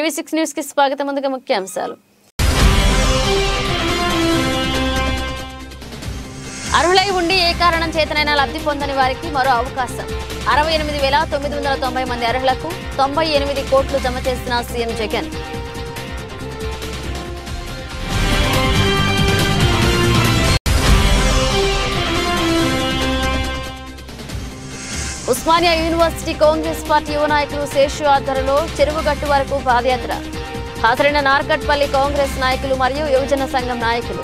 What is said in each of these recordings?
టీవీ6 news కి స్వాగతం. ముందుగా ముఖ్యాంశాలు. అర్హులై ఉండి ఏ కారణం చేతనైనా లబ్ధి పొందని వారికి మరో అవకాశం. 68,990 మంది అర్హులకు 98 కోట్లు జమ చేసిన CM Jagan. Osmania university Congress party యువ నాయకులు శేషు ఆధ్వర్యంలో చెరువుగట్టు వరకు పాదయాత్ర. హాజరైన నార్కట్పల్లి కాంగ్రెస్ నాయకులు మరియు యువజన సంఘం నాయకులు.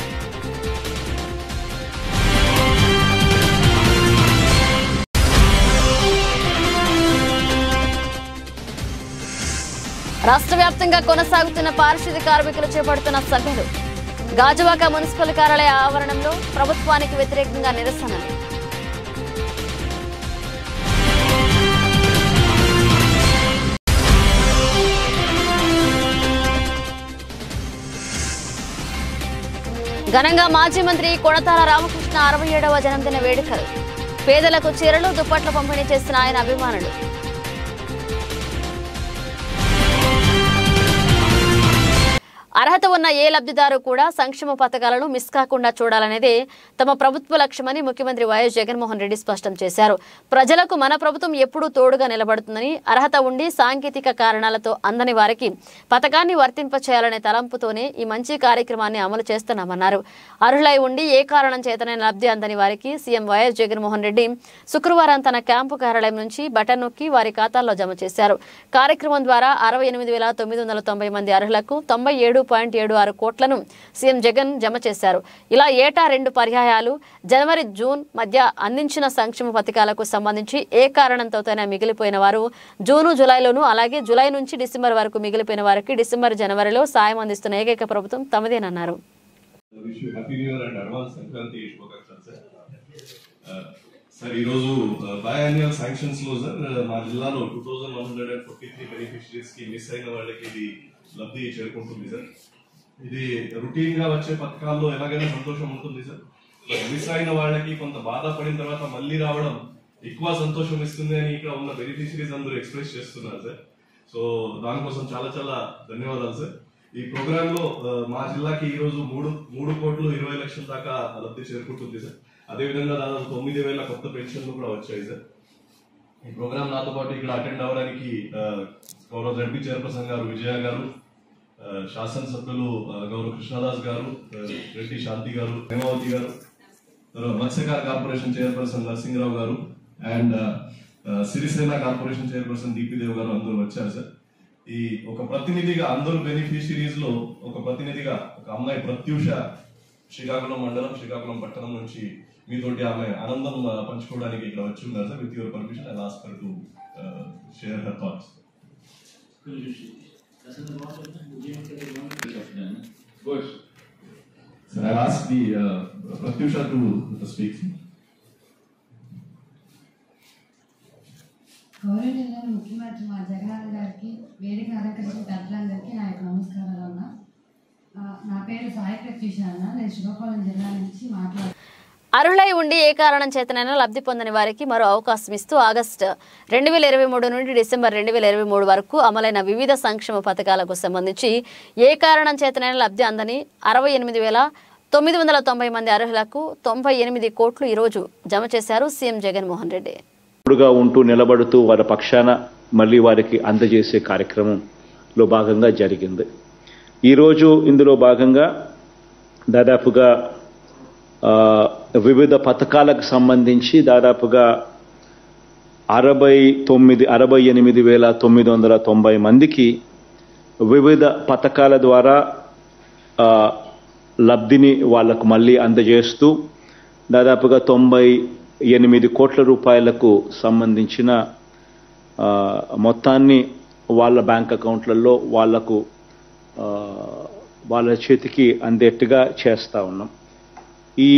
రాష్ట్ర వ్యాప్తంగా కొనసాగుతున్న పారిశుద్ధ్య కార్మికులు చేపడుతున్న సభ్యులు. గాజువాక మున్సిపల్ కార్యాలయ ఆవరణంలో ప్రభుత్వానికి వ్యతిరేకంగా నిరసనలు. ఘనంగా మాజీ మంత్రి కొణతాల రామకృష్ణ 67వ జన్మదిన వేడుకలు. పేదలకు చీరలు దుప్పట్లు పంపిణీ చేసిన ఆయన అభిమానులు. అర్హత ఉన్న ఏ లబ్ధిదారు కూడా సంక్షేమ పథకాలను మిస్ కాకుండా చూడాలనేదే తమ ప్రభుత్వ లక్ష్యమని ముఖ్యమంత్రి వైఎస్ జగన్మోహన్ రెడ్డి స్పష్టం చేశారు. ప్రజలకు మన ప్రభుత్వం ఎప్పుడూ తోడుగా నిలబడుతుందని, అర్హత ఉండి సాంకేతిక కారణాలతో అందని వారికి పథకాన్ని వర్తింపచేయాలనే తలంపుతోనే ఈ మంచి కార్యక్రమాన్ని అమలు చేస్తున్నామన్నారు. అర్హులై ఉండి ఏ కారణం చేతనైనా లబ్ధి అందని వారికి సీఎం వైఎస్ జగన్మోహన్ రెడ్డి శుక్రవారం తన క్యాంపు కార్యాలయం నుంచి బటన్ నొక్కి వారి ఖాతాల్లో జమ చేశారు. కార్యక్రమం ద్వారా 68,990 మంది అర్హులకు 97.76 కోట్లను సీఎం జగన్ జమ చేశారు. ఇలా ఏటా 2 పర్యాయాలు జనవరి, జూన్ మధ్య అందించిన సంక్షేమ పథకాలకు సంబంధించి ఏ కారణంతోనైనా మిగిలిపోయిన వారు జూను, జూలైలోనూ, అలాగే జూలై నుంచి డిసెంబర్ వరకు మిగిలిపోయిన వారికి డిసెంబర్, జనవరిలో సాయం అందిస్తున్న ఏకైక ప్రభుత్వం తమదేనన్నారు. సార్, ఈరోజు బయాన్యువల్ శాంక్షన్స్ లో సార్ మా జిల్లాలో 2143 బెనిఫిషరీస్ కి మిస్ అయిన వాళ్ళకి ఇది లబ్ధి చేరుకుంటుంది సార్. ఇది రొటీన్ గా వచ్చే పథకాల్లో ఎలాగైనా సంతోషం ఉంటుంది సార్. మిస్ అయిన వాళ్ళకి కొంత బాధపడిన తర్వాత మళ్ళీ రావడం ఎక్కువ సంతోషం ఇస్తుంది అని ఇక్కడ ఉన్న బెనిఫిషరీస్ అందరూ ఎక్స్ప్రెస్ చేస్తున్నారు సార్. సో దానికోసం చాలా చాలా ధన్యవాదాలు సార్. ఈ ప్రోగ్రామ్ లో మా జిల్లాకి ఈ రోజు 3,20,00,000 దాకా లబ్ధి చేరుకుంటుంది సార్. అదేవిధంగా దాదాపు 9,000 కొత్త పెన్షన్లు కూడా వచ్చాయి సార్. ఈ ప్రోగ్రామ్ నాతో పాటు ఇక్కడ అటెండ్ అవ్వడానికి గౌరవ జడ్పీ చైర్పర్సన్ గారు విజయ గారు, శాసనసభ్యులు గౌరవ కృష్ణదాస్ గారు, రెడ్డి శాంతి గారు, హేమావతి గారు, మత్స్యకార కార్పొరేషన్ చైర్పర్సన్ నరసింహరావు గారు అండ్ సిరిసేన కార్పొరేషన్ చైర్పర్సన్ దీపిదేవ్ గారు అందరూ వచ్చారు సార్. ఈ ఒక ప్రతినిధిగా అందరూ బెనిఫిషరీస్ లో ఒక ప్రతినిధిగా ఒక అమ్మాయి ప్రత్యూష శ్రీకాకుళం మండలం, శ్రీకాకుళం పట్టణం నుంచి మీతోటి ఆమె ఆనందం పంచుకోవడానికి ఇక్కడ వచ్చి ఉన్నారు sir. With your permission I ask her to share her thoughts. Sir, I ask the Pratyusha to speak. గౌరవనీయులైన ముఖ్యమంత్రి మా జగన్ గారికి, వేదిక అలంకరించిన పెద్దలందరికీ నా యొక్క నమస్కారాలు అన్న. నా పేరు సాయి ప్రత్యూష అన్న. నేను శ్రీకాకుళం జిల్లా నుంచి మాట్లాడుతున్నాను. అర్హులై ఉండి ఏ కారణం చేతనైనా లబ్ధి పొందని వారికి మరో అవకాశం ఇస్తూ ఆగస్టు 2023 నుండి డిసెంబర్ 2023 వరకు అమలైన వివిధ సంక్షేమ పథకాలకు సంబంధించి ఏ కారణం చేతనైనా లబ్ధి అందని 68,990 మంది అర్హులకు 98 కోట్లు ఈరోజు జమ చేశారు సీఎం జగన్మోహన్ రెడ్డి. తోడుగా ఉంటూ నిలబడుతూ వారి పక్షాన మళ్ళీ వారికి అందజేసే కార్యక్రమంలో భాగంగా జరిగింది. ఈరోజు ఇందులో భాగంగా దాదాపుగా వివిధ పథకాలకు సంబంధించి దాదాపుగా 68,990 మందికి వివిధ పథకాల ద్వారా లబ్ధిని వాళ్లకు మళ్ళీ అందజేస్తూ దాదాపుగా 98 కోట్ల రూపాయలకు సంబంధించిన మొత్తాన్ని వాళ్ళ బ్యాంక్ అకౌంట్లలో వాళ్లకు వాళ్ళ చేతికి అందేట్టుగా చేస్తా ఉన్నాం. ఈ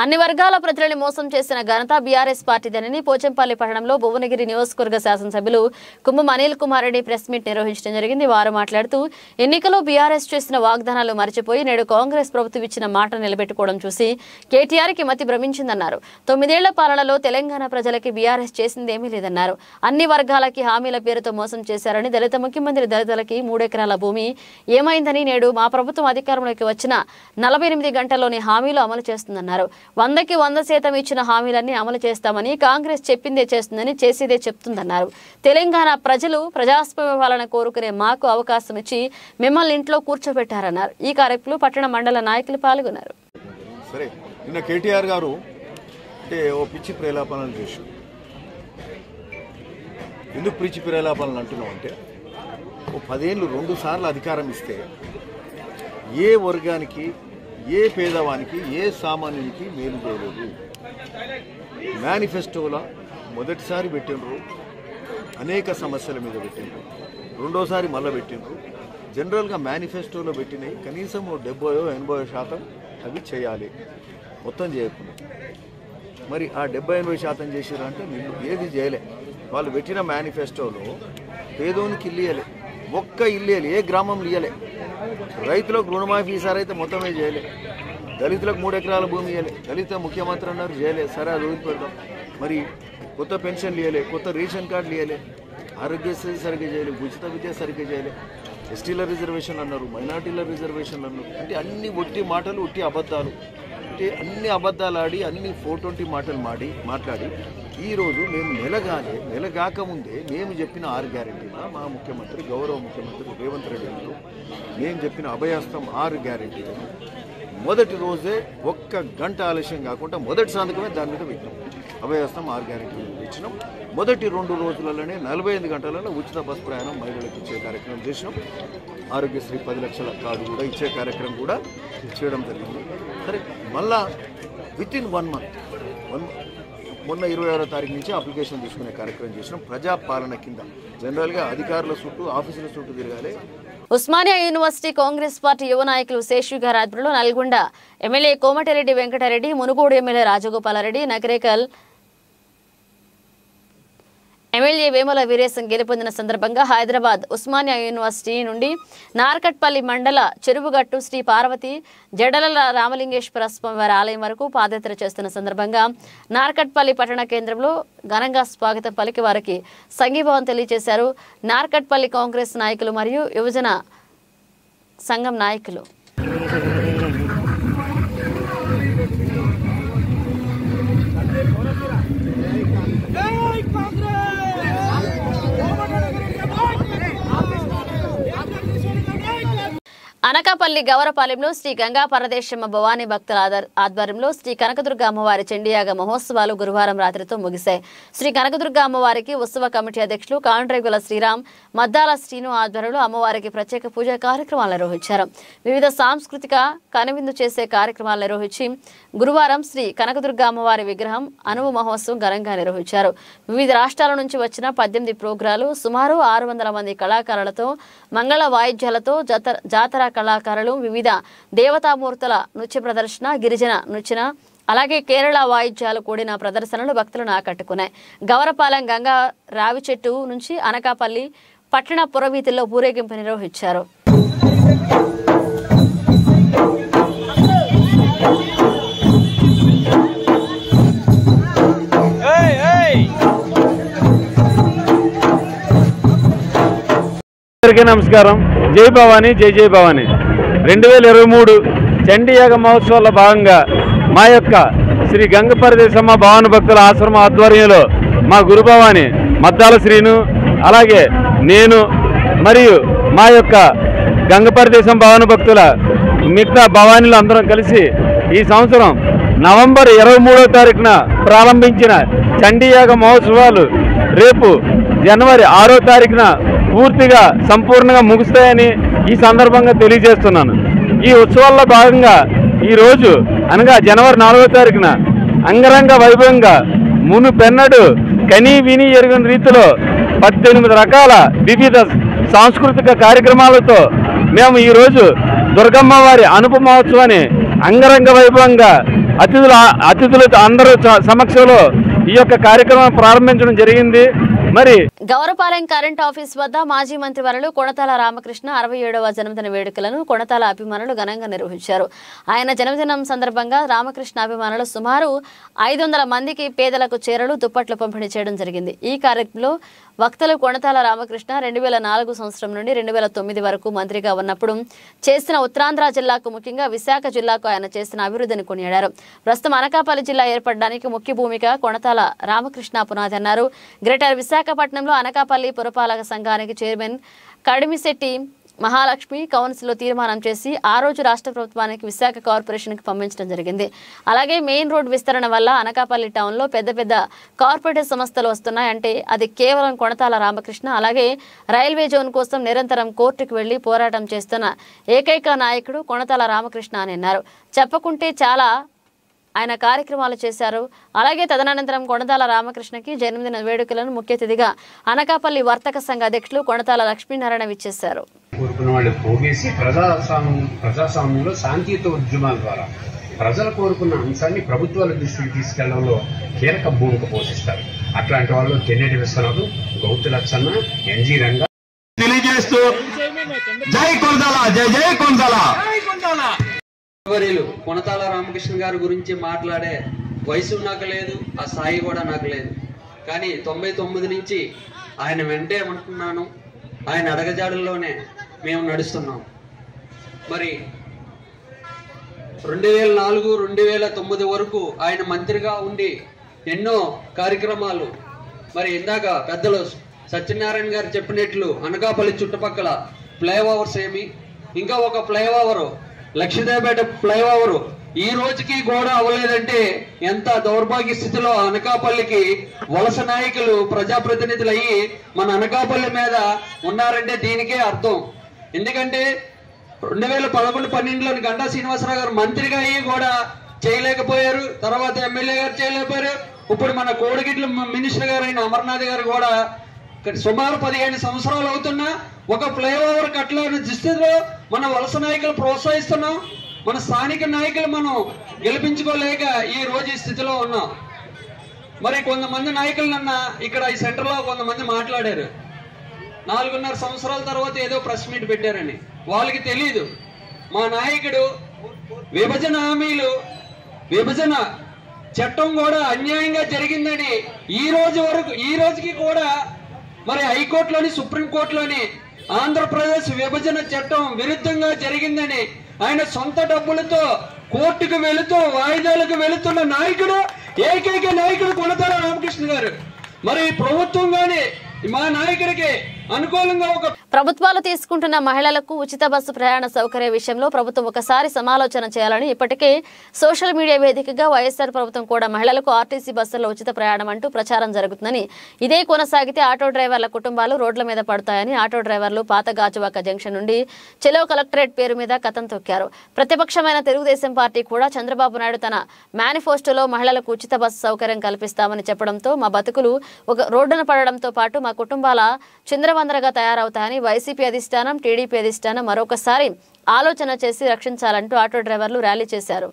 అన్ని వర్గాల ప్రజలను మోసం చేసిన ఘనత బీఆర్ఎస్ పార్టీదని పోచంపల్లి పట్టణంలో భువనగిరి నియోజకవర్గ శాసనసభ్యులు కుంభం అనిల్ కుమార్ రెడ్డి ప్రెస్ మీట్ నిర్వహించడం జరిగింది. వారు మాట్లాడుతూ ఎన్నికల్లో బీఆర్ఎస్ చేసిన వాగ్దానాలు మర్చిపోయి నేడు కాంగ్రెస్ ప్రభుత్వం ఇచ్చిన మాట నిలబెట్టుకోవడం చూసి కేటీఆర్ కి మతి భ్రమించిందన్నారు. 9 ఏళ్ల పాలనలో తెలంగాణ ప్రజలకి బీఆర్ఎస్ చేసిందేమీ లేదన్నారు. అన్ని వర్గాలకి హామీల పేరుతో మోసం చేశారని, దళిత ముఖ్యమంత్రి దళితులకి 3 ఎకరాల భూమి ఏమైందని, నేడు మా ప్రభుత్వం అధికారంలోకి వచ్చిన 48 గంటల్లోనే హామీలు అమలు చేస్తుందన్నారు. 100కి 100% ఇచ్చిన హామీలన్నీ అమలు చేస్తామని, కాంగ్రెస్ చెప్పిందే చేస్తుందని, చేసేదే చెప్తుందన్నారు. తెలంగాణ ప్రజలు ప్రజాస్వామ్య పాలన కోరుకునే మాకు అవకాశం ఇచ్చి మిమ్మల్ని ఇంట్లో కూర్చోబెట్టారన్నారు. ఈ కార్యక్రమంలో పట్టణ మండల నాయకులు పాల్గొన్నారు. సరే, నిన్న కేటీఆర్ గారు అంటే ఓ పిచ్చి ప్రేలాపనలు చేశారు. ఎందుకు పిచ్చి ప్రేలాపనలు అంటున్నాం అంటే, ఓ 10 ఏళ్ళు 2 సార్లు అధికారం ఇస్తే ఏ వర్గానికి, ఏ పేదవానికి, ఏ సామాన్యునికి మేలు చేయలేదు. మేనిఫెస్టోలో మొదటిసారి పెట్టినరు, అనేక సమస్యల మీద పెట్టినరు, రెండోసారి మళ్ళీ పెట్టినరు. జనరల్గా మేనిఫెస్టోలో పెట్టినవి కనీసం 70-80% అవి చేయాలి, మొత్తం చేయకుండా. మరి ఆ 70-80% చేసిరంటే మీరు ఏది చేయలే. వాళ్ళు పెట్టిన మేనిఫెస్టోలో పేదోనికి ఇల్లు ఇయ్యలే, ఒక్క ఇల్లు ఇయ్యలే, ఏ గ్రామంలో ఇయ్యలే. రైతులకు రుణమాఫీ ఈసారి అయితే మొత్తమే చేయలే. దళితులకు 3 ఎకరాల భూమి ఇవ్వలే. దళిత ముఖ్యమంత్రి అన్నారు, చేయలే. సరే, అది వదిలిపెడదాం. మరి కొత్త పెన్షన్లు ఇవ్వలే, కొత్త రేషన్ కార్డులు ఇవ్వలే, ఆరోగ్యశ్రీ సరిగ్గా చేయలే, ఉచిత విద్య సరిగ్గా చేయలే, ఎస్టీల రిజర్వేషన్ అన్నారు, మైనార్టీల రిజర్వేషన్లు అన్నారు. అంటే అన్ని ఒట్టి మాటలు, ఒట్టి అబద్ధాలు. అంటే అన్ని అబద్ధాలు ఆడి, అన్ని 420 మాటలు మాట్లాడి ఈరోజు మేము నెల కాకముందే మేము చెప్పిన 6 గ్యారెంటీలు మా ముఖ్యమంత్రి, గౌరవ ముఖ్యమంత్రి రేవంత్ రెడ్డి గారు మేము చెప్పిన అభయహస్తం 6 గ్యారెంటీలను మొదటి రోజే 1 గంట ఆలస్యం కాకుండా మొదటి సంతకమే దాని మీద పెట్టినాం. అభయహస్తం 6 గ్యారెంటీలు ఇచ్చినాం. మొదటి 2 రోజులలోనే 45 గంటలలో ఉచిత బస్ ప్రయాణం మహిళలకు ఇచ్చే కార్యక్రమం చేసినాం. ఆరోగ్యశ్రీ 10 లక్షల కార్డు కూడా ఇచ్చే కార్యక్రమం కూడా చేయడం జరిగింది. సరే, మళ్ళా వితిన్ 1 మంత్ మొన్న 26వ తారీఖు నుంచి అప్లికేషన్ తీసుకునే కార్యక్రమం చేసినాం. ప్రజాపాలన కింద జనరల్గా అధికారుల చుట్టూ, ఆఫీసుల చుట్టూ తిరగాలి. ఉస్మానియా యూనివర్సిటీ కాంగ్రెస్ పార్టీ యువ నాయకులు శేషు గారి ఆధ్వర్యంలో Nalgonda MLA Komatireddy Venkatareddy, Munugode MLA Rajagopalreddy, Nakrekal MLA Vemula Veeresham గెలుపొందిన సందర్భంగా హైదరాబాద్ ఉస్మానియా యూనివర్సిటీ నుండి నార్కట్పల్లి మండల చెరువుగట్టు శ్రీ పార్వతి జడల రామలింగేశ్వర స్వామివారి ఆలయం వరకు పాదయాత్ర చేస్తున్న సందర్భంగా నార్కట్పల్లి పట్టణ కేంద్రంలో ఘనంగా స్వాగతం పలికి వారికి సంఘీభావం తెలియజేశారు నార్కట్పల్లి కాంగ్రెస్ నాయకులు మరియు యువజన సంఘం నాయకులు. అనకాపల్లి గౌరపాలెంలో శ్రీ గంగా పరదేశమ్మ భవానీ భక్తుల ఆధ్వర్యంలో శ్రీ కనకదుర్గ అమ్మవారి చండీయాగ మహోత్సవాలు గురువారం రాత్రితో ముగిశాయి. శ్రీ కనకదుర్గ అమ్మవారికి ఉత్సవ కమిటీ అధ్యక్షులు కాండ్రేగుల శ్రీరామ్, మద్దాల శ్రీను ఆధ్వర్యంలో అమ్మవారికి ప్రత్యేక పూజా కార్యక్రమాలు నిర్వహించారు. వివిధ సాంస్కృతిక కనువిందు చేసే కార్యక్రమాలు నిర్వహించి గురువారం శ్రీ కనకదుర్గ అమ్మవారి విగ్రహం అనువు మహోత్సవం ఘనంగా నిర్వహించారు. వివిధ రాష్ట్రాల నుంచి వచ్చిన 18 ప్రోగ్రాలు, సుమారు 600 మంది కళాకారులతో, మంగళ వాయిద్యాలతో, జాతర కళాకారులు, వివిధ దేవతామూర్తుల నృత్య ప్రదర్శన, గిరిజన నృత్య, అలాగే కేరళ వాయిద్యాలు కూడిన ప్రదర్శనలు భక్తులను ఆకట్టుకున్నాయి. గౌరపాలెం గంగా రావి చెట్టు నుంచి అనకాపల్లి పట్టణ పురవీధుల్లో ఊరేగింపు నిర్వహించారు. నమస్కారం. జై భవానీ, జై జై భవానీ. 2023 చండీయాగ మహోత్సవాల్లో భాగంగా మా యొక్క శ్రీ గంగపరదేశమ్మ భవాని భక్తుల ఆశ్రమ ఆధ్వర్యంలో మా గురుభవాని మద్దాల శ్రీను, అలాగే నేను మరియు మా యొక్క గంగపరదేశం భవాని భక్తుల మిగతా భవానీలు అందరం కలిసి ఈ సంవత్సరం నవంబర్ 23వ తారీఖున ప్రారంభించిన చండీయాగ మహోత్సవాలు రేపు జనవరి 6వ తారీఖున పూర్తిగా సంపూర్ణంగా ముగుస్తాయని ఈ సందర్భంగా తెలియజేస్తున్నాను. ఈ ఉత్సవాల్లో భాగంగా ఈరోజు అనగా జనవరి 4వ తారీఖున అంగరంగ వైభవంగా మునుపెన్నడు కనీ విని ఎరుగని రీతిలో 18 రకాల వివిధ సాంస్కృతిక కార్యక్రమాలతో మేము ఈరోజు దుర్గమ్మ వారి అనుప మహోత్సవాన్ని అంగరంగ వైభవంగా అతిథులు అందరూ సమక్షంలో ఈ యొక్క కార్యక్రమం ప్రారంభించడం జరిగింది. మరి గౌరపాలెం కరెంట్ ఆఫీస్ వద్ద మాజీ మంత్రి వర్యులు కొణతాల రామకృష్ణ 67వ జన్మదిన వేడుకలను కొణతాల అభిమానులు ఘనంగా నిర్వహించారు. ఆయన జన్మదినం సందర్భంగా రామకృష్ణ అభిమానులు సుమారు 500 మందికి పేదలకు చీరలు, దుప్పట్లు పంపిణీ చేయడం జరిగింది. ఈ కార్యక్రమంలో వక్తలు కొణతాల రామకృష్ణ 2004 సంవత్సరం నుండి 2009 వరకు మంత్రిగా ఉన్నప్పుడు చేసిన ఉత్తరాంధ్ర జిల్లాకు, ముఖ్యంగా విశాఖ జిల్లాకు ఆయన చేసిన అభివృద్ధిని కొనియాడారు. ప్రస్తుతం అనకాపల్లి జిల్లా ఏర్పడడానికి ముఖ్య భూమిక కొణతాల రామకృష్ణ పునాది అన్నారు. గ్రేటర్ విశాఖపట్నంలో అనకాపల్లి పురపాలక సంఘానికి చైర్మన్ కడిమిశెట్టి మహాలక్ష్మి కౌన్సిల్లో తీర్మానం చేసి ఆ రోజు రాష్ట్ర ప్రభుత్వానికి విశాఖ కార్పొరేషన్కి పంపించడం జరిగింది. అలాగే మెయిన్ రోడ్ విస్తరణ వల్ల అనకాపల్లి టౌన్లో పెద్ద పెద్ద కార్పొరేట్ సంస్థలు వస్తున్నాయంటే అది కేవలం కొణతాల రామకృష్ణ. అలాగే రైల్వే జోన్ కోసం నిరంతరం కోర్టుకు వెళ్లి పోరాటం చేస్తున్న ఏకైక నాయకుడు కొణతాల రామకృష్ణ అని అన్నారు. చెప్పకుంటే చాలా ఆయన కార్యక్రమాలు చేశారు. అలాగే తదనంతరం కొణతాల రామకృష్ణకి జన్మదిన వేడుకలను ముఖ్య అతిథిగా అనకాపల్లి వర్తక సంఘ అధ్యక్షులు కొణతాల లక్ష్మీనారాయణ విచ్చేశారు. కోరుకున్న వాళ్ళు పోగేసి ప్రజాస్వామ్యంలో శాంతియుత ఉద్యమాల ద్వారా ప్రజలు కోరుకున్న అంశాన్ని ప్రభుత్వాల దృష్టికి తీసుకెళ్లడంలో కీలక భూమిక పోషిస్తారు. అట్లాంటి వాళ్ళు తెన్నేటి విశ్వనాథ్, గౌతు లచ్చన్న, ఎన్జీ రంగా తెలియజేస్తూ జై కొణతాల, జై జై కొణతాల. కొణతాల రామకృష్ణ గారి గురించి మాట్లాడే వయసు నాకు లేదు, ఆ స్థాయి కూడా నాకు లేదు. కానీ 99 నుంచి ఆయన వెంటే ఉంటున్నాను, ఆయన అడగజాడల్లోనే మేము నడుస్తున్నాం. మరి 2004, 2009 వరకు ఆయన మంత్రిగా ఉండి ఎన్నో కార్యక్రమాలు, మరి ఇందాక పెద్దలు సత్యనారాయణ గారు చెప్పినట్లు అనకాపల్లి చుట్టుపక్కల ఫ్లైఓవర్స్ ఏమి, ఇంకా ఒక ఫ్లైఓవర్ లక్ష్మీదేవపేట ఫ్లైఓవర్ ఈ రోజుకి కూడా అవ్వలేదంటే ఎంత దౌర్భాగ్య స్థితిలో అనకాపల్లికి వలస నాయకులు, ప్రజాప్రతినిధులు అయ్యి మన అనకాపల్లి మీద ఉన్నారంటే దీనికే అర్థం. ఎందుకంటే 2011-12లో గంటా శ్రీనివాసరావు గారు మంత్రిగా అయ్యి కూడా చేయలేకపోయారు, తర్వాత ఎమ్మెల్యే గారు చేయలేకపోయారు. ఇప్పుడు మన కోడిగిట్ల మినిస్టర్ గారు అయిన అమర్నాథ్ గారు కూడా సుమారు 15 సంవత్సరాలు అవుతున్నా ఒక ఫ్లైఓవర్ కట్టలేని దుస్థితిలో మన వలస నాయకులు ప్రోత్సహిస్తున్నాం. మన స్థానిక నాయకులు మనం గెలిపించుకోలేక ఈ రోజు ఈ స్థితిలో ఉన్నాం. మరి కొంతమంది నాయకులు నన్న ఇక్కడ ఈ సెంటర్లో కొంతమంది మాట్లాడారు, 4.5 సంవత్సరాల తర్వాత ఏదో ప్రెస్ మీట్ పెట్టారని. వాళ్ళకి తెలీదు మా నాయకుడు విభజన హామీలు, విభజన చట్టం కూడా అన్యాయంగా జరిగిందని ఈ రోజుకి కూడా మరి హైకోర్టులోని, సుప్రీంకోర్టులోని ఆంధ్రప్రదేశ్ విభజన చట్టం విరుద్ధంగా జరిగిందని ఆయన సొంత డబ్బులతో కోర్టుకు వెళుతూ వాయిదాలకు వెళుతున్న నాయకుడు, ఏకైక నాయకుడు కొణతాల రామకృష్ణ గారు. మరి ప్రభుత్వం గాని మా నాయకుడికి అనుకూలంగా ప్రభుత్వాలు తీసుకుంటున్న మహిళలకు ఉచిత బస్సు ప్రయాణ సౌకర్య విషయంలో ప్రభుత్వం ఒకసారి సమాలోచన చేయాలని ఇప్పటికే సోషల్ మీడియా వేదికగా వైఎస్ఆర్ ప్రభుత్వం కూడా మహిళలకు ఆర్టీసీ బస్సుల్లో ఉచిత ప్రయాణం అంటూ ప్రచారం జరుగుతుందని, ఇదే కొనసాగితే ఆటో డ్రైవర్ల కుటుంబాలు రోడ్ల మీద పడతాయని ఆటో డ్రైవర్లు పాత గాజువాక జంక్షన్ నుండి చెలో కలెక్టరేట్ పేరు మీద కథం తొక్కారు. ప్రతిపక్షమైన తెలుగుదేశం పార్టీ కూడా చంద్రబాబు నాయుడు తన మేనిఫెస్టోలో మహిళలకు ఉచిత బస్సు సౌకర్యం కల్పిస్తామని చెప్పడంతో మా బతుకులు ఒక రోడ్డున పడడంతో పాటు మా కుటుంబాల చింద్రవందరగా తయారవుతాయని వైసీపీ అధిష్టానం, టీడీపీ అధిష్టానం మరొకసారి ఆలోచన చేసి రక్షించాలంటూ ఆటో డ్రైవర్లు ర్యాలీ చేశారు.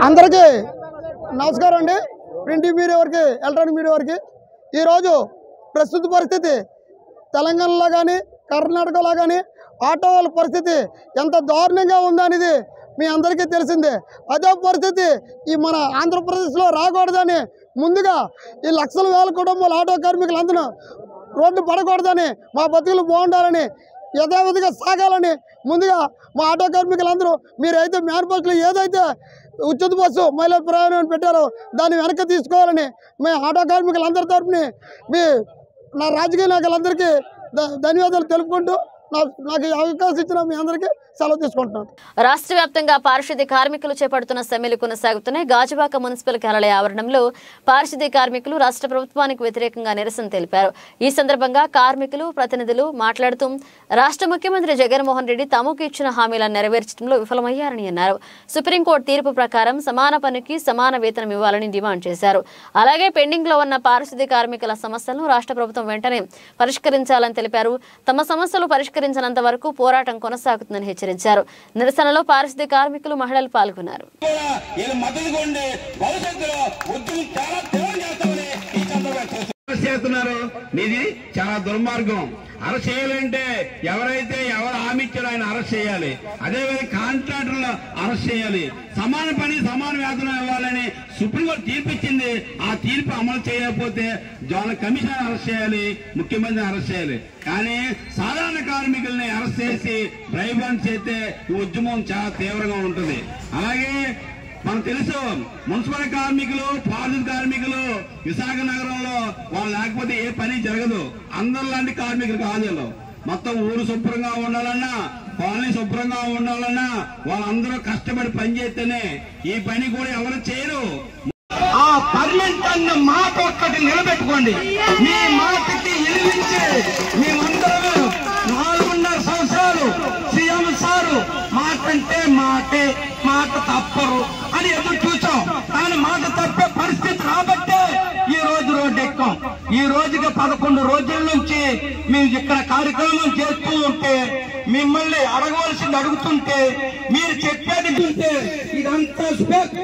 అందరికీ నమస్కారం అండి. ప్రింట్ మీడియా వారికి, ఎలక్ట్రానిక్ మీడియా వారికి. ఈరోజు ప్రస్తుత పరిస్థితి తెలంగాణలో కానీ కర్ణాటకలో కానీ ఆటో వాళ్ళ పరిస్థితి ఎంత దారుణంగా ఉందనేది మీ అందరికీ తెలిసిందే. అదే పరిస్థితి ఈ మన ఆంధ్రప్రదేశ్లో రాకూడదని ముందుగా ఈ లక్షల వేల కుటుంబాలు ఆటో కార్మికులందరూ రోడ్డు పడకూడదని, మా బతుకులు బాగుండాలని, యథావిధిగా సాగాలని ముందుగా మా ఆటో కార్మికులందరూ మీరైతే మేనిఫెస్టోలో ఏదైతే ఉచిత బస్సు మహిళా ప్రయాణం పెట్టారో దాన్ని వెనక్కి తీసుకోవాలని మేము ఆటో కార్మికులందరి తరఫున నా రాజకీయ నాయకులందరికీ ధన్యవాదాలు తెలుపుకుంటూ నాకు ఈ అవకాశం ఇచ్చిన మీ అందరికీ సెలవు తీసుకుంటున్నాను. రాష్ట్ర వ్యాప్తంగా పారిశుద్ధ్య కార్మికులు చేపడుతున్న సమ్మెలు కొనసాగుతున్నాయి. గాజువాక మున్సిపల్ కార్యాలయ ఆవరణంలో పారిశుద్ధ్య కార్మికులు రాష్ట్ర ప్రభుత్వానికి వ్యతిరేకంగా నిరసన తెలిపారు. ఈ సందర్భంగా కార్మికులు ప్రతినిధులు మాట్లాడుతూ రాష్ట్ర ముఖ్యమంత్రి జగన్మోహన్ రెడ్డి తమకు ఇచ్చిన హామీలను నెరవేర్చడంలో విఫలమయ్యారని అన్నారు. సుప్రీంకోర్టు తీర్పు ప్రకారం సమాన పనికి సమాన వేతనం ఇవ్వాలని డిమాండ్ చేశారు. అలాగే పెండింగ్ లో ఉన్న పారిశుద్ధ్య కార్మికుల సమస్యలను రాష్ట్ర ప్రభుత్వం వెంటనే పరిష్కరించాలని తెలిపారు. తమ సమస్యలు పరిష్కరించినంత వరకు పోరాటం కొనసాగుతుందని హెచ్చరించారు. నిరసనలో పారిశుద్ధ్య కార్మికులు మహిళలు పాల్గొన్నారు. ఇది చాలా దుర్మార్గం. అరెస్ట్ చేయాలంటే ఎవరు హామీ ఇచ్చారో ఆయన అరెస్ట్ చేయాలి. అదేవిధంగా కాంట్రాక్టర్లు అరెస్ట్ చేయాలి. సమాన పని సమాన వేతనం ఇవ్వాలని సుప్రీంకోర్టు తీర్పు ఇచ్చింది. ఆ తీర్పు అమలు చేయకపోతే జాయింట్ కమిషనర్ అరెస్ట్ చేయాలి, ముఖ్యమంత్రిని అరెస్ట్ చేయాలి. కానీ సాధారణ కార్మికుల్ని అరెస్ట్ చేసి డ్రైవ్ బండ్ చేస్తే ఈ ఉద్యమం చాలా తీవ్రంగా ఉంటుంది. అలాగే మనకు తెలుసు మున్సిపల్ కార్మికులు, పారిశుద్ధ్య కార్మికులు విశాఖ నగరంలో వాళ్ళు లేకపోతే ఏ పని జరగదు. అందరిలాంటి కార్మికులు కాదు. మొత్తం ఊరు శుభ్రంగా ఉండాలన్నా, కాలనీ శుభ్రంగా ఉండాలన్నా వాళ్ళందరూ కష్టపడి పనిచేస్తేనే ఈ పని కూడా ఎవరు చేయరు. ఆ పర్మనెంట్ అన్న మాట ఒక్కటి నిలబెట్టుకోండి. మీ మాటకి ఎదిరించి మేమందరూ 4.5 సంవత్సరాలు సీఎం సారు మాట అంటే మాటే, మాట తప్పరు అని ఎదురు చూసాం. కానీ మాట తప్పే పరిస్థితి రాబట్టే ఈ రోజు రోడ్డు ఎక్కాం. ఈ రోజుకి 11 రోజుల నుంచి మేము ఇక్కడ కార్యక్రమం చేస్తూ ఉంటే, మిమ్మల్ని అడగవలసింది అడుగుతుంటే మీరు చెప్పేది ఉంటే ఇదంతా స్పేక్,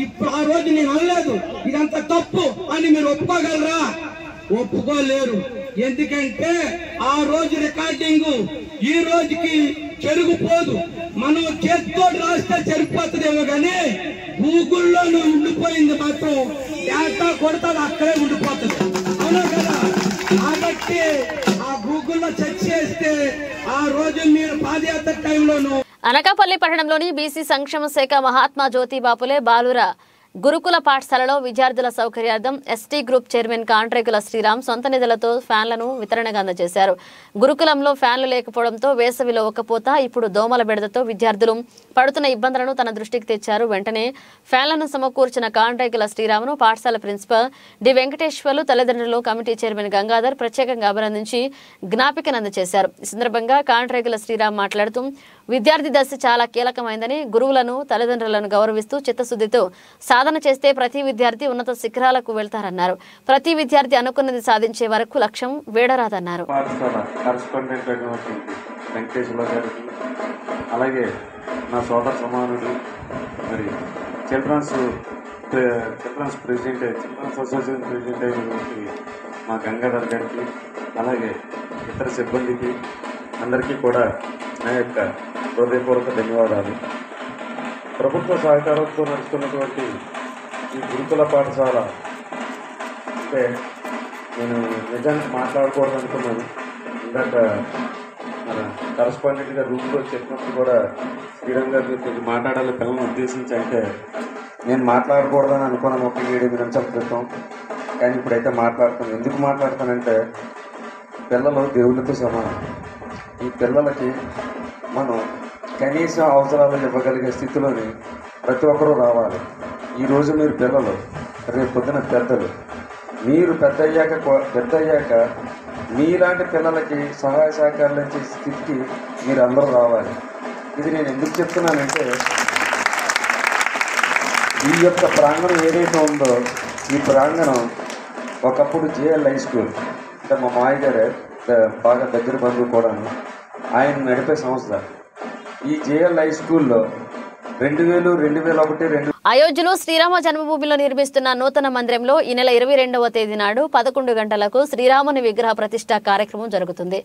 ఇప్పుడు ఆ రోజు నేను అనలేదు ఇదంతా తప్పు అని మీరు ఒప్పుకోగలరా? ఒప్పుకోలేరు. ఎందుకంటే ఆ రోజు రికార్డింగ్ ఈ రోజుకి చెరుగుపోదు. మనం చేతితో రాస్తే చెరిగిపోతుందేమో కానీ గూగుల్లో ఉండిపోయింది మాత్రం డేటా కొడతాది అక్కడే ఉండిపోతుంది. అవునా కదా? కాబట్టి ఆ గూగుల్లో సెర్చ్ చేస్తే ఆ రోజు మీరు పాదయాత్ర టైంలోనూ. అనకాపల్లి పట్టణంలోని బీసీ సంక్షేమ శాఖ మహాత్మా జ్యోతిబాపులే బాలుర గురుకుల పాఠశాలలో విద్యార్థుల సౌకర్యార్థం ఎస్టీ గ్రూప్ చైర్మన్ కాంట్రేకుల శ్రీరామ్ సొంత నిధులతో ఫ్యాన్లను వితరణగా అందజేశారు. గురుకులంలో ఫ్యాన్లు లేకపోవడంతో వేసవిలో ఒక్కపోత, ఇప్పుడు దోమల బెడదతో విద్యార్థులు పడుతున్న ఇబ్బందులను తన దృష్టికి తెచ్చారు. వెంటనే ఫ్యాన్లను సమకూర్చిన కాంట్రేకుల శ్రీరామ్ను పాఠశాల ప్రిన్సిపల్ డి వెంకటేశ్వర్లు, తల్లిదండ్రులు, కమిటీ చైర్మన్ గంగాధర్ ప్రత్యేకంగా అభినందించి జ్ఞాపికను అందజేశారు. ఈ సందర్భంగా కాంట్రేకుల శ్రీరామ్ మాట్లాడుతూ విద్యార్థి దశ చాలా కీలకమైందని, గురువులను తల్లిదండ్రులను గౌరవిస్తూ చిత్తశుద్ధితో సాధన చేస్తే ప్రతి విద్యార్థి ఉన్నత శిఖరాలకు వెళ్తారన్నారు. ప్రతి విద్యార్థి అనుకున్నది సాధించే వరకు లక్ష్యం వేడరాదన్నారు. అలాగే నా సోదర సమానుడు మరి children's president, children's association president అయినటువంటి మా గంగాధర్ గారికి, అలాగే ఇతర సిబ్బందికి అందరికీ కూడా నా యొక్క హృదయపూర్వక ధన్యవాదాలు. ప్రభుత్వ సహకారంతో నడుస్తున్నటువంటి ఈ గురుకుల పాఠశాల అంటే నేను నిజానికి మాట్లాడకూడదు అనుకున్నాను. ఇందాక మన కరస్పాండెంట్గా రూమ్లో చెప్పినప్పుడు కూడా శ్రీరామ్ గారి కొంచెం మాట్లాడాలి పిల్లలను ఉద్దేశించి, అంటే నేను మాట్లాడకూడదని అనుకున్నాను 7 నిమిషాల క్రితం. కానీ ఇప్పుడైతే మాట్లాడుతాను. ఎందుకు మాట్లాడతానంటే పిల్లలు దేవుళ్ళతో సమానం. ఈ పిల్లలకి మనం కనీస అవసరాలు ఇవ్వగలిగే స్థితిలోని ప్రతి ఒక్కరూ రావాలి. ఈరోజు మీరు పిల్లలు, రేపు పొద్దున పెద్దలు. మీరు పెద్ద అయ్యాక మీలాంటి పిల్లలకి సహాయ సహకారాలు ఇచ్చే స్థితికి మీరు అందరూ రావాలి. ఇది నేను ఎందుకు చెప్తున్నానంటే ఈ యొక్క ప్రాంగణం ఏదైతే ఉందో ఈ ప్రాంగణం ఒకప్పుడు జేఎల్ హై స్కూల్, అంటే మా మాయ గారే బాగా దగ్గర బంధువు కూడాను, ఆయన నడిపే సంస్థ. ఈ జేఎల్ హై స్కూల్లో 2001 అయోధ్యలో శ్రీరామ జన్మభూమిలో నిర్మిస్తున్న నూతన మందిరంలో ఈ నెల 22వ తేదీ నాడు 11 గంటలకు శ్రీరాముని విగ్రహ ప్రతిష్ఠ కార్యక్రమం జరుగుతుంది.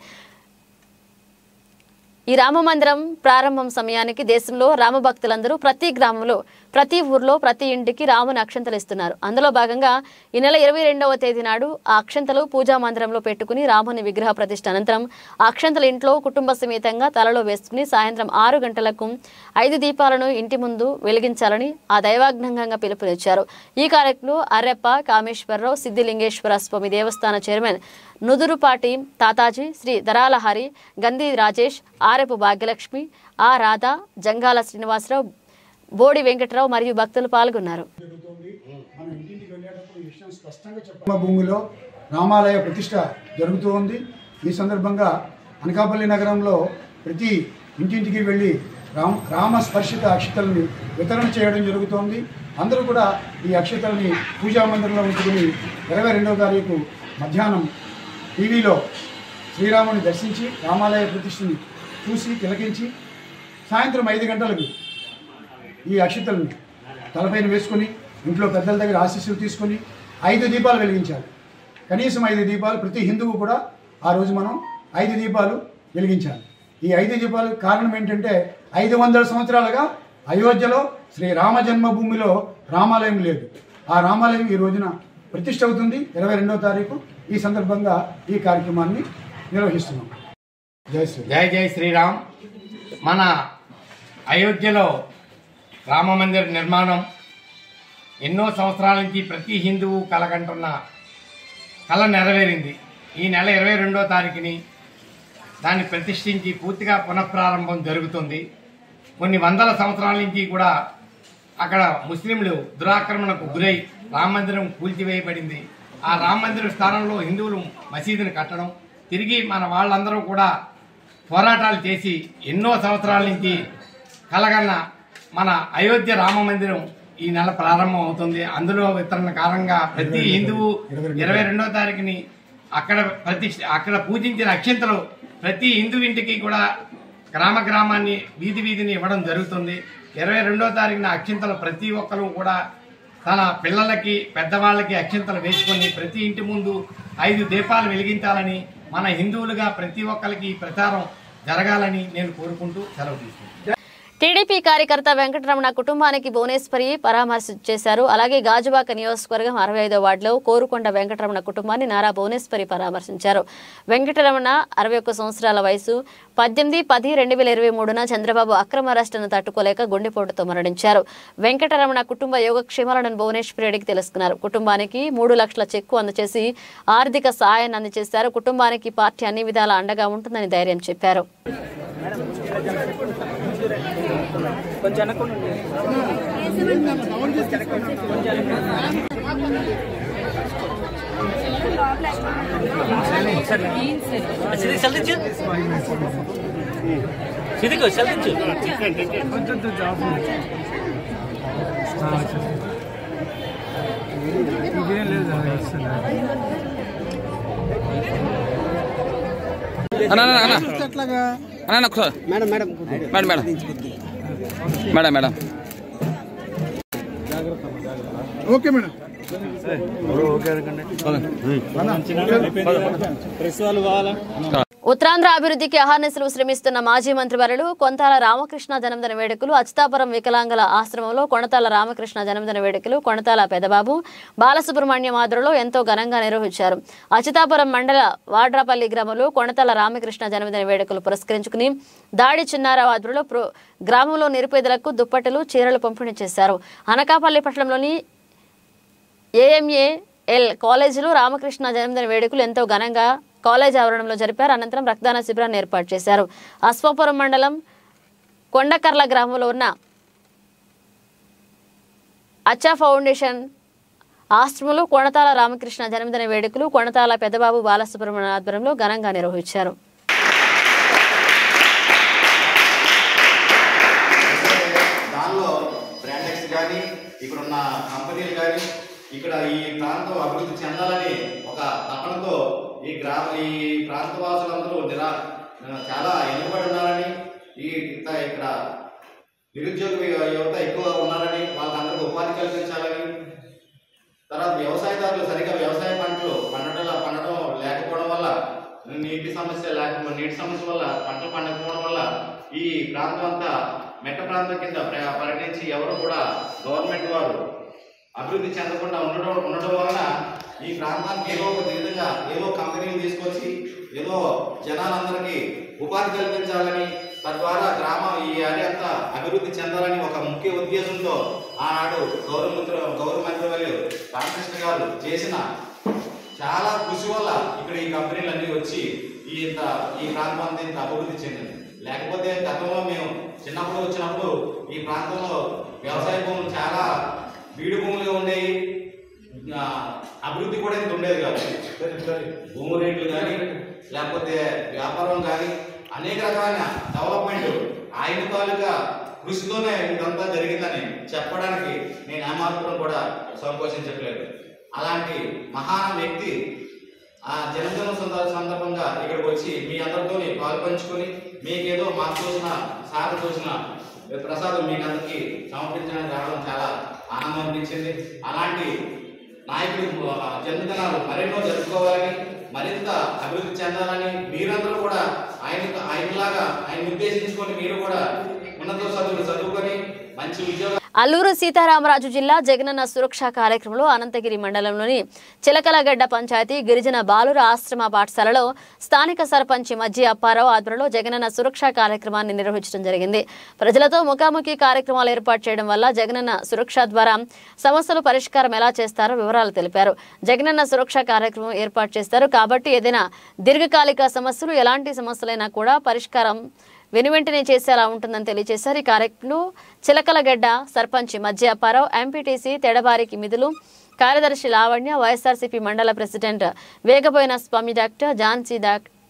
ఈ రామ మందిరం ప్రారంభం సమయానికి దేశంలో రామభక్తులందరూ ప్రతి గ్రామంలో, ప్రతి ఊర్లో, ప్రతి ఇంటికి రాముని అక్షంతలు ఇస్తున్నారు. అందులో భాగంగా ఈ నెల 22వ తేదీ నాడు ఆ అక్షంతలు పూజా మందిరంలో పెట్టుకుని రాముని విగ్రహ ప్రతిష్ఠ అనంతరం ఆ అక్షంతలు ఇంట్లో కుటుంబ సమేతంగా తలలో వేసుకుని సాయంత్రం 6 గంటలకు 5 దీపాలను ఇంటి ముందు వెలిగించాలని ఆ దైవాజ్ఞంగా పిలుపునిచ్చారు. ఈ కార్యక్రమంలో అర్రెప్ప, కామేశ్వరరావు, సిద్ధిలింగేశ్వర స్వామి దేవస్థాన చైర్మన్ నుదురుపాటి తాతాజీ, శ్రీ దరాలహరి, గంధి రాజేష్, ఆరెపు భాగ్యలక్ష్మి, ఆ రాధా, జంగాల శ్రీనివాసరావు, బోడి వెంకటరావు మరియు భక్తులు పాల్గొన్నారు. భూమిలో రామాలయ ప్రతిష్ట జరుగుతూ ఉంది. ఈ సందర్భంగా అనకాపల్లి నగరంలో ప్రతి ఇంటింటికి వెళ్ళి రామస్పర్శిత అక్షతల్ని వితరణ చేయడం జరుగుతోంది. అందరూ కూడా ఈ అక్షతల్ని పూజా మందిరంలో ఉంచుకుని 22వ తారీఖు మధ్యాహ్నం టీవీలో శ్రీరాముని దర్శించి రామాలయ ప్రతిష్టని చూసి తిలకించి సాయంత్రం 5 గంటలకు ఈ అక్షతల్ని తలపైన వేసుకొని ఇంట్లో పెద్దల దగ్గర ఆశీస్సులు తీసుకొని 5 దీపాలు వెలిగించాలి. కనీసం 5 దీపాలు ప్రతి హిందువు కూడా ఆ రోజు మనం 5 దీపాలు వెలిగించాలి. ఈ 5 దీపాలు కారణం ఏంటంటే 500 సంవత్సరాలుగా అయోధ్యలో శ్రీ రామ జన్మభూమిలో రామాలయం లేదు. ఆ రామాలయం ఈ రోజున ప్రతిష్ఠ అవుతుంది 22వ తారీఖు. ఈ సందర్భంగా ఈ కార్యక్రమాన్ని నిర్వహిస్తున్నాం. జై శ్రీ జై జై శ్రీరామ్. మన అయోధ్యలో రామ మందిర నిర్మాణం ఎన్నో సంవత్సరాల నుంచి ప్రతి హిందువు కలకంటున్న కళ నెరవేరింది. ఈ నెల 22వ తారీఖుని దాన్ని ప్రతిష్ఠించి పూర్తిగా పునఃప్రారంభం జరుగుతుంది. కొన్ని వందల సంవత్సరాల నుంచి కూడా అక్కడ ముస్లింలు దురాక్రమణకు గురై రామ మందిరం కూల్చివేయబడింది. ఆ రామ మందిరం స్థానంలో హిందువులు మసీదును కట్టడం, తిరిగి మన వాళ్ళందరూ కూడా పోరాటాలు చేసి ఎన్నో సంవత్సరాల నుంచి కలగన్న మన అయోధ్య రామ మందిరం ఈ నెల ప్రారంభం అవుతుంది. అందులో వితరణ కారణంగా ప్రతి హిందువు 22వ తారీఖుని అక్కడ పూజించిన అక్షింతలు ప్రతి హిందూ ఇంటికి కూడా గ్రామాన్ని వీధిని ఇవ్వడం జరుగుతుంది. 22వ తారీఖున అక్షింతలు ప్రతి ఒక్కరు కూడా తన పిల్లలకి పెద్దవాళ్ళకి అక్షింతలు వేసుకొని ప్రతి ఇంటి ముందు 5 దీపాలు వెలిగించాలని మన హిందువులుగా ప్రతి ఒక్కరికి ప్రచారం జరగాలని నేను కోరుకుంటూ సెలవు తీసుకుంటాను. టీడీపీ కార్యకర్త వెంకటరమణ కుటుంబానికి భువనేశ్వరి పరామర్శ చేశారు. అలాగే గాజువాక నియోజకవర్గం 65వ వార్డులో కోరుకొండ వెంకటరమణ కుటుంబాన్ని నారా భువనేశ్వరి పరామర్శించారు. వెంకటరమణ 61 సంవత్సరాల వయసు. 18/10/2023న చంద్రబాబు అక్రమ అరెస్టును తట్టుకోలేక గుండెపోటుతో మరణించారు. వెంకటరమణ కుటుంబ యోగక్షేమాలను భువనేశ్వరి రెడ్డికి తెలుసుకున్నారు. కుటుంబానికి 3 లక్షల చెక్కు అందజేసి ఆర్థిక సహాయాన్ని అందజేశారు. కుటుంబానికి పార్టీ అన్ని విధాలా అండగా ఉంటుందని ధైర్యం చెప్పారు. Madam okay madam. ఉత్తరాంధ్ర అభివృద్ధికి అహర్నిశలు శ్రమిస్తున్న మాజీ మంత్రివర్యులు కొంతాల రామకృష్ణ జన్మదిన వేడుకలు అచ్యుతాపురం వికలాంగుల ఆశ్రమంలో కొణతాల రామకృష్ణ జన్మదిన వేడుకలు కొణతాల పెదబాబు బాలసుబ్రహ్మణ్యం ఆధ్వర్యంలో ఎంతో ఘనంగా నిర్వహించారు. అచ్యుతాపురం మండల వాడ్రాపల్లి గ్రామంలో కొణతాల రామకృష్ణ జన్మదిన వేడుకలు పురస్కరించుకుని దాడి చిన్నారావు ఆధ్వర్యంలో గ్రామంలో నిరుపేదలకు దుప్పట్లు, చీరలు పంపిణీ చేశారు. అనకాపల్లి పట్టణంలోని AMAL కాలేజీలో రామకృష్ణ జన్మదిన వేడుకలు ఎంతో ఘనంగా కాలేజ్ ఆవరణంలో జరిపారు. అనంతరం రక్తదాన శిబిరాన్ని ఏర్పాటు చేశారు. అశ్వాపురం మండలం కొండకర్ల గ్రామంలో ఉన్న అచ్చా ఫౌండేషన్ ఆశ్రమంలో కొణతాల రామకృష్ణ జన్మదిన వేడుకలు కొణతాల పెదబాబు బాలసుబ్రహ్మణ్యం ఆధ్వర్యంలో ఘనంగా నిర్వహించారు. ఇక్కడ ఈ ప్రాంతం అభివృద్ధి చెందాలని ఒక తపనతో ఈ ప్రాంత వాసులందరూ చాలా ఎన్నుబడి ఉన్నారని, ఇక్కడ నిరుద్యోగ యువత ఎక్కువగా ఉన్నారని, వాళ్ళందరికీ ఉపాధి కల్పించాలని, తర్వాత వ్యవసాయదారులు సరిగా వ్యవసాయ పంటలు పండడం లేకపోవడం వల్ల నీటి సమస్య వల్ల పంటలు పండకపోవడం వల్ల ఈ ప్రాంతం అంతా మెట్ట ప్రాంతం కింద పరిగణించి ఎవరు కూడా గవర్నమెంట్ వారు అభివృద్ధి చెందకుండా ఉండడం వలన ఈ ప్రాంతానికి ఏదో ఒక విధంగా ఏదో కంపెనీలు తీసుకొచ్చి ఏదో జనాలందరికీ ఉపాధి కల్పించాలని, తద్వారా గ్రామం ఈ ఏరియా అంతా అభివృద్ధి చెందాలని ఒక ముఖ్య ఉద్దేశంతో ఆనాడు గౌరవ మంత్రివర్యులు రామకృష్ణ గారు చేసిన చాలా కృషి వల్ల ఇక్కడ ఈ కంపెనీలన్నీ వచ్చి ఈ ప్రాంతం అంతా ఇంత అభివృద్ధి చెందింది. లేకపోతే గతంలో మేము చిన్నప్పుడు వచ్చినప్పుడు ఈ ప్రాంతంలో వ్యవసాయ భూములు చాలా బీడు భూములుగా ఉండేవి, అభివృద్ధి కూడా ఇంత ఉండేది కాదు. భూమి రేట్లు కానీ లేకపోతే వ్యాపారం కానీ అనేక రకాల డెవలప్మెంట్ ఆయన తాలూకా కృషితోనే ఇదంతా జరిగిందని చెప్పడానికి నేను ఏమాత్రం కూడా సంకోచించట్లేదు. అలాంటి మహాన్ వ్యక్తి ఆ జన్మదిన సందర్భంగా ఇక్కడికి వచ్చి మీ అందరితో పాల్పంచుకొని మీకేదో మాకు చూసిన సార్ చూసిన ప్రసాదం మీకు అందరికీ సమర్పించడానికి రావడం చాలా ఆనందం అనిపించింది. అలాంటి నాయకుడు జన్మదినాలు మరెన్నో జరుపుకోవాలని, మరింత అభివృద్ధి చెందాలని, మీరందరూ కూడా ఆయనలాగా ఆయన ఉద్దేశించుకొని మీరు కూడా ఉన్నత చదువులు చదువుకొని మంచి ఉద్యోగం. అల్లూరు సీతారామరాజు జిల్లా జగనన్న సురక్ష కార్యక్రమంలో అనంతగిరి మండలంలోని చిలకలగడ్డ పంచాయతీ గిరిజన బాలుర ఆశ్రమ పాఠశాలలో స్థానిక సర్పంచ్ మజ్జి అప్పారావు ఆధ్వర్యంలో జగనన్న సురక్ష కార్యక్రమాన్ని నిర్వహించడం జరిగింది. ప్రజలతో ముఖాముఖి కార్యక్రమాలు ఏర్పాటు చేయడం వల్ల జగనన్న సురక్ష ద్వారా సమస్యలు పరిష్కారం ఎలా చేస్తారో వివరాలు తెలిపారు. జగనన్న సురక్ష కార్యక్రమం ఏర్పాటు చేస్తారు కాబట్టి ఏదైనా దీర్ఘకాలిక సమస్యలు ఎలాంటి సమస్యలైనా కూడా పరిష్కారం వెనువెంటనే చేసేలా ఉంటుందని తెలియజేశారు. ఈ కార్యక్రమంలో చిలకలగడ్డ సర్పంచ్ మజ్జి అప్పారావు, ఎంపీటీసీ తెడబారికి మిదులు, కార్యదర్శి లావణ్య, వైఎస్ఆర్సీపీ మండల president Vegaboina Swamy doctor Jhansi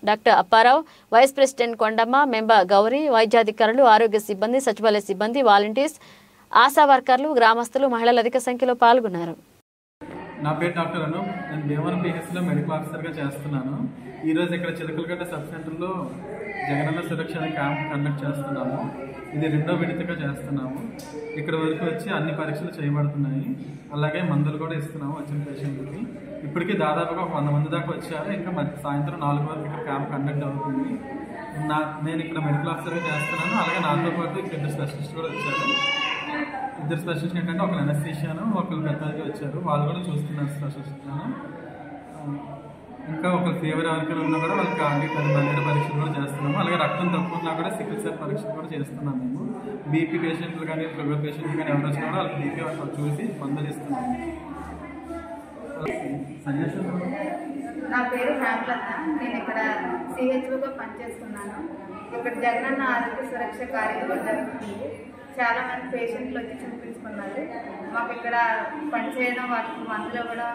doctor Apparao, vice president Kondamma, member Gowri, వైద్యాధికారులు, ఆరోగ్య సిబ్బంది, సచివాలయ సిబ్బంది, వాలంటీర్స్, ఆశా వర్కర్లు, గ్రామస్తులు, మహిళలు అధిక సంఖ్యలో పాల్గొన్నారు. నా పేరు డాక్టర్ అను. నేను భీమవరం పిహెచ్సిలో మెడికల్ ఆఫీసర్గా చేస్తున్నాను. ఈరోజు ఇక్కడ చిలకలగడ్డ సబ్ సెంటర్లో జగనన్న సురక్ష క్యాంప్ కండక్ట్ చేస్తున్నాము. ఇది 2వ విడతగా చేస్తున్నాము. ఇక్కడ వరకు వచ్చి అన్ని పరీక్షలు చేయబడుతున్నాయి. అలాగే మందులు కూడా ఇస్తున్నాము వచ్చిన పేషెంట్కి. ఇప్పటికీ దాదాపుగా 100 మంది దాకా వచ్చారు. ఇంకా సాయంత్రం 4 వరకు ఇక్కడ క్యాంప్ కండక్ట్ అవుతుంది. నేను ఇక్కడ మెడికల్ ఆఫీసర్గా చేస్తున్నాను. అలాగే నాతో పాటు ఇక్కడ 2 స్పెషలిస్ట్ కూడా వచ్చారు. 2 స్పెషలిస్ట్ ఏంటంటే ఒకరు అనస్థీషియాను, ఒకరు పెద్దలకి వచ్చారు. వాళ్ళు కూడా చూస్తున్నారు స్పెషలిస్ట్లను. ఇంకా ఒక ఫీవర్ ఎవరికైనా ఉన్నా కూడా వాళ్ళకి మలేరియా పరీక్షలు కూడా చేస్తున్నాము. అలాగే రక్తం తక్కువ ఉన్నా కూడా సికిల్ సెల్ పరీక్షలు కూడా చేస్తున్నాము. మేము బీపీ పేషెంట్లు కానీ షుగర్ పేషెంట్లు కానీ ఎవరు వచ్చినా కూడా వాళ్ళకి బీపీ చూసి మందులు ఇస్తున్నాము. నా పేరు హేమలత. నేను ఇక్కడ సిహెచ్ఓగా పనిచేస్తున్నాను. ఇక్కడ జగనన్న ఆరోగ్య సురక్ష కార్యక్రమం జరుగుతుంది. చాలా మంది పేషెంట్లు వచ్చి చూపించుకున్నారు. మాకు ఇక్కడ పనిచేయడం, వాళ్ళకి మందులు ఇవ్వడం,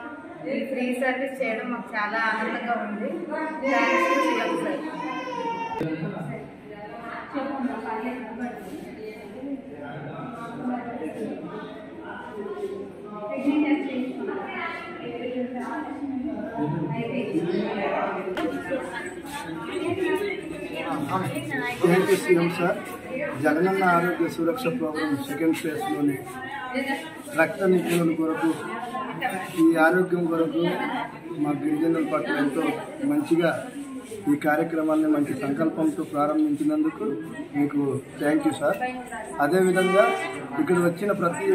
ఫ్రీ సర్వీస్ చేయడం మాకు చాలా ఆనందంగా ఉంది. Thanks to CM sir. Thank you CM sir. Jagananna ఆరోగ్య సురక్ష ప్రోగ్రాం సెకండ్ ఫేజ్లోని రక్త నిపుణుల కొరకు, ఈ ఆరోగ్యం కొరకు మా గిరిజనుల పట్ల ఎంతో మంచిగా ఈ కార్యక్రమాన్ని మంచి సంకల్పంతో ప్రారంభించినందుకు మీకు థ్యాంక్ యూ సార్. అదేవిధంగా ఇక్కడ వచ్చిన ప్రతి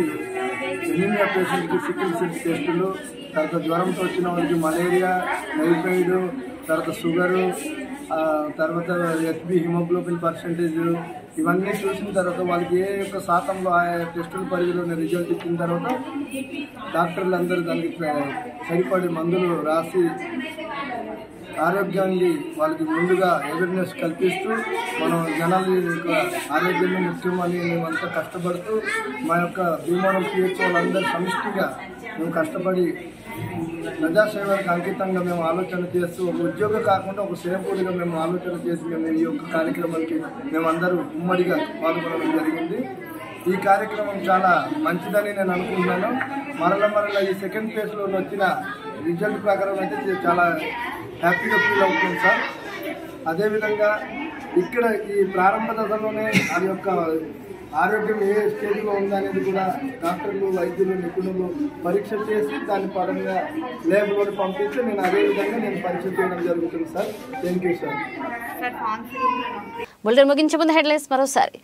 ఎనీమియా పేషెంట్కి సికిల్ సెల్ టెస్టులు, తర్వాత జ్వరంతో వచ్చిన వాళ్ళకి మలేరియా, టైఫాయిడ్, తర్వాత షుగరు, తర్వాత హెచ్బి హిమోగ్లోబిన్ పర్సెంటేజ్, ఇవన్నీ చూసిన తర్వాత వాళ్ళకి ఏ యొక్క శాతంలో ఆ టెస్టుల పరిధిలోనే రిజల్ట్ ఇచ్చిన తర్వాత డాక్టర్లు అందరూ దానికి సరిపడే మందులు రాసి ఆరోగ్యాన్ని వాళ్ళకి ముందుగా అవేర్నెస్ కల్పిస్తూ మనం జనాల యొక్క ఆరోగ్యాన్ని ముఖ్యమని మేమంతా కష్టపడుతూ మా యొక్క భీమవరం పిహెచ్ వాళ్ళందరూ సమిష్టిగా మేము కష్టపడి ప్రజాసేవలకు అంకితంగా మేము ఆలోచన చేస్తూ ఒక ఉద్యోగం కాకుండా ఒక సేవకుడిగా మేము ఆలోచన చేసి మేము ఈ యొక్క కార్యక్రమానికి మేమందరూ ఉమ్మడిగా పాల్గొనడం జరిగింది. ఈ కార్యక్రమం చాలా మంచిదని నేను అనుకుంటున్నాను. మరల ఈ సెకండ్ ఫేజ్లో వచ్చిన రిజల్ట్ ప్రకారం అయితే చాలా హ్యాపీగా ఫీల్ అవుతుంది సార్. అదేవిధంగా ఇక్కడ ఈ ప్రారంభ దశలోనే అది యొక్క ఆరోగ్యం ఏ స్టేజ్లో ఉందనేది కూడా డాక్టర్లు, వైద్యులు, నిపుణులు పరీక్ష చేసి దాని పరంగా ల్యాబ్లో పంపించి అదేవిధంగా నేను పరీక్ష చేయడం జరుగుతుంది sir. Thank you sir. Bulletin ముగించే ముందు హెడ్లైన్స్ మరోసారి.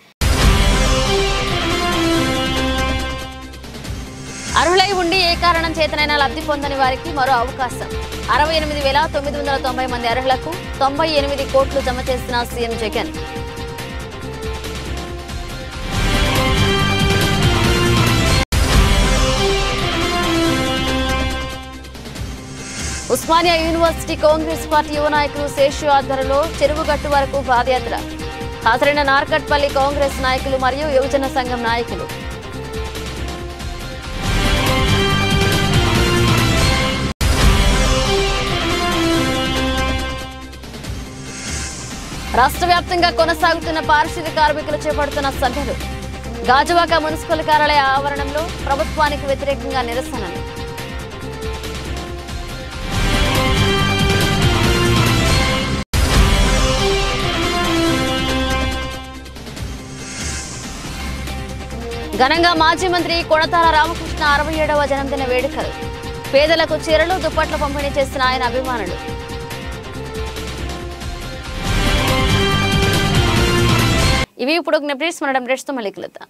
అర్హులై ఉండి ఏ కారణం చేతనైనా లబ్ధి పొందని వారికి మరో అవకాశం. 68,990 మంది అర్హులకు 98 కోట్లు జమ చేసిన CM Jagan. Osmania university Congress party యువ నాయకులు శేషు ఆధ్వర్యంలో చెరువుగట్టు వరకు పాదయాత్ర. హాజరైన నార్కట్పల్లి కాంగ్రెస్ నాయకులు మరియు యువజన సంఘం నాయకులు. రాష్ట్ర వ్యాప్తంగా కొనసాగుతున్న పారిశుద్ధ్య కార్మికులు చేపడుతున్న సభ్యులు. గాజువాక మున్సిపల్ కార్యాలయ ఆవరణంలో ప్రభుత్వానికి వ్యతిరేకంగా నిరసనలు. ఘనంగా మాజీ మంత్రి కొణతాల రామకృష్ణ 67వ జన్మదిన వేడుకలు. పేదలకు చీరలు దుప్పట్లు పంపిణీ చేసిన ఆయన అభిమానులు. ఇవి ఇప్పుడు అప్డేట్స్. మన అప్డేట్స్తో మళ్ళీ కలుద్దాం.